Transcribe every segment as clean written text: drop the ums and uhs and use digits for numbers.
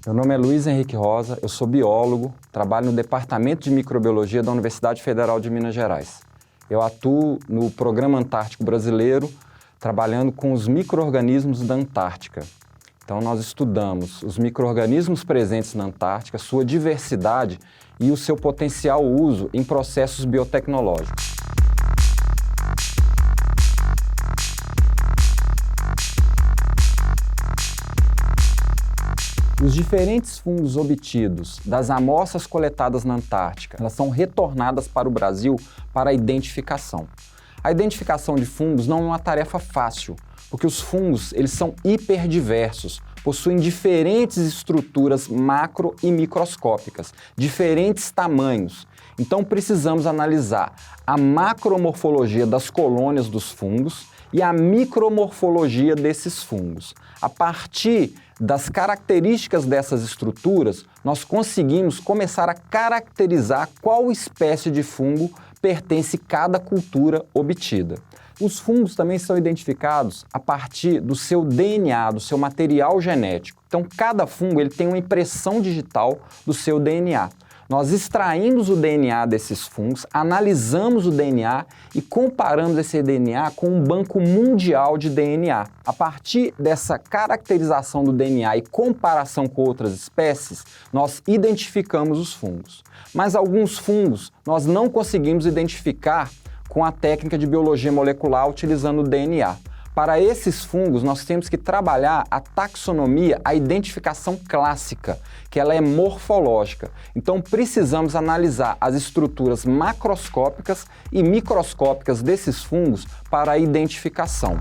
Meu nome é Luiz Henrique Rosa, eu sou biólogo, trabalho no Departamento de Microbiologia da Universidade Federal de Minas Gerais. Eu atuo no Programa Antártico Brasileiro, trabalhando com os micro-organismos da Antártica. Então, nós estudamos os micro-organismos presentes na Antártica, sua diversidade e o seu potencial uso em processos biotecnológicos. Os diferentes fungos obtidos das amostras coletadas na Antártica, elas são retornadas para o Brasil para a identificação. A identificação de fungos não é uma tarefa fácil, porque os fungos eles são hiperdiversos, possuem diferentes estruturas macro e microscópicas, diferentes tamanhos. Então precisamos analisar a macromorfologia das colônias dos fungos e a micromorfologia desses fungos. A partir das características dessas estruturas, nós conseguimos começar a caracterizar qual espécie de fungo pertence cada cultura obtida. Os fungos também são identificados a partir do seu DNA, do seu material genético. Então, cada fungo ele tem uma impressão digital do seu DNA. Nós extraímos o DNA desses fungos, analisamos o DNA e comparamos esse DNA com um banco mundial de DNA. A partir dessa caracterização do DNA e comparação com outras espécies, nós identificamos os fungos. Mas alguns fungos nós não conseguimos identificar com a técnica de biologia molecular utilizando o DNA. Para esses fungos, nós temos que trabalhar a taxonomia, a identificação clássica, que ela é morfológica. Então, precisamos analisar as estruturas macroscópicas e microscópicas desses fungos para a identificação.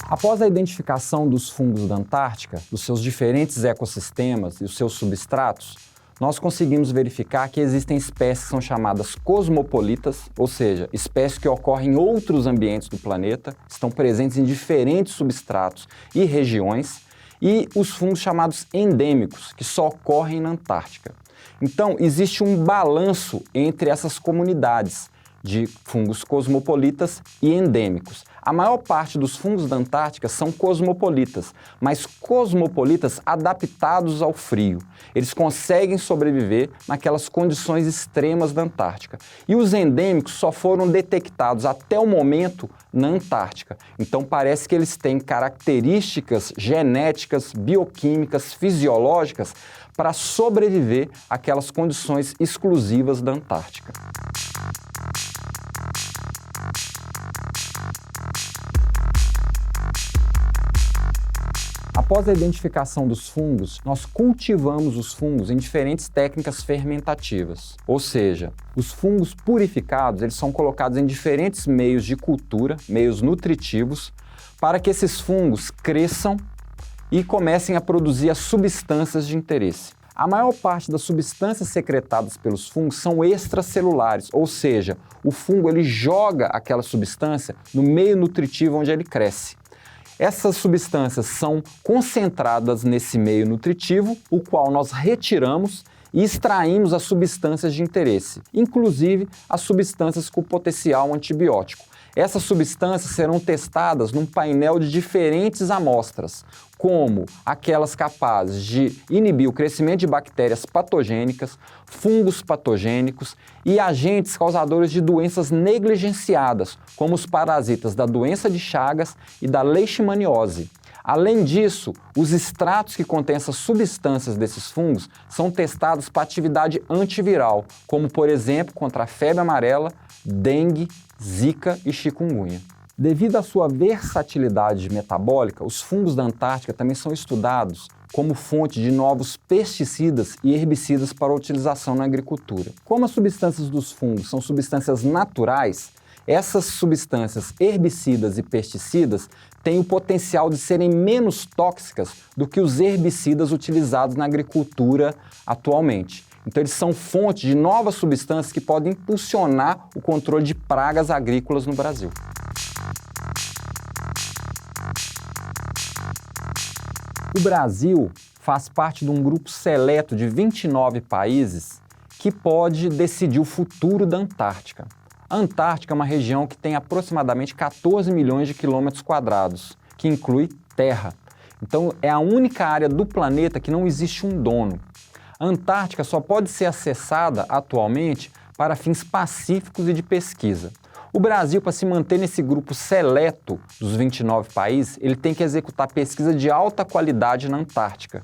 Após a identificação dos fungos da Antártica, dos seus diferentes ecossistemas e os seus substratos, nós conseguimos verificar que existem espécies que são chamadas cosmopolitas, ou seja, espécies que ocorrem em outros ambientes do planeta, estão presentes em diferentes substratos e regiões, e os fungos chamados endêmicos, que só ocorrem na Antártica. Então, existe um balanço entre essas comunidades de fungos cosmopolitas e endêmicos. A maior parte dos fungos da Antártica são cosmopolitas, mas cosmopolitas adaptados ao frio. Eles conseguem sobreviver naquelas condições extremas da Antártica. E os endêmicos só foram detectados até o momento na Antártica. Então parece que eles têm características genéticas, bioquímicas, fisiológicas para sobreviver àquelas condições exclusivas da Antártica. Após a identificação dos fungos, nós cultivamos os fungos em diferentes técnicas fermentativas. Ou seja, os fungos purificados eles são colocados em diferentes meios de cultura, meios nutritivos, para que esses fungos cresçam e comecem a produzir as substâncias de interesse. A maior parte das substâncias secretadas pelos fungos são extracelulares, ou seja, o fungo ele joga aquela substância no meio nutritivo onde ele cresce. Essas substâncias são concentradas nesse meio nutritivo, o qual nós retiramos e extraímos as substâncias de interesse, inclusive as substâncias com potencial antibiótico. Essas substâncias serão testadas num painel de diferentes amostras, como aquelas capazes de inibir o crescimento de bactérias patogênicas, fungos patogênicos e agentes causadores de doenças negligenciadas, como os parasitas da doença de Chagas e da leishmaniose. Além disso, os extratos que contêm essas substâncias desses fungos são testados para atividade antiviral, como, por exemplo, contra a febre amarela, dengue, zika e chikungunya. Devido à sua versatilidade metabólica, os fungos da Antártica também são estudados como fonte de novos pesticidas e herbicidas para utilização na agricultura. Como as substâncias dos fungos são substâncias naturais, essas substâncias herbicidas e pesticidas têm o potencial de serem menos tóxicas do que os herbicidas utilizados na agricultura atualmente. Então, eles são fonte de novas substâncias que podem impulsionar o controle de pragas agrícolas no Brasil. O Brasil faz parte de um grupo seleto de 29 países que pode decidir o futuro da Antártica. A Antártica é uma região que tem aproximadamente 14 milhões de quilômetros quadrados, que inclui terra. Então, é a única área do planeta que não existe um dono. A Antártica só pode ser acessada atualmente para fins pacíficos e de pesquisa. O Brasil, para se manter nesse grupo seleto dos 29 países, ele tem que executar pesquisa de alta qualidade na Antártica.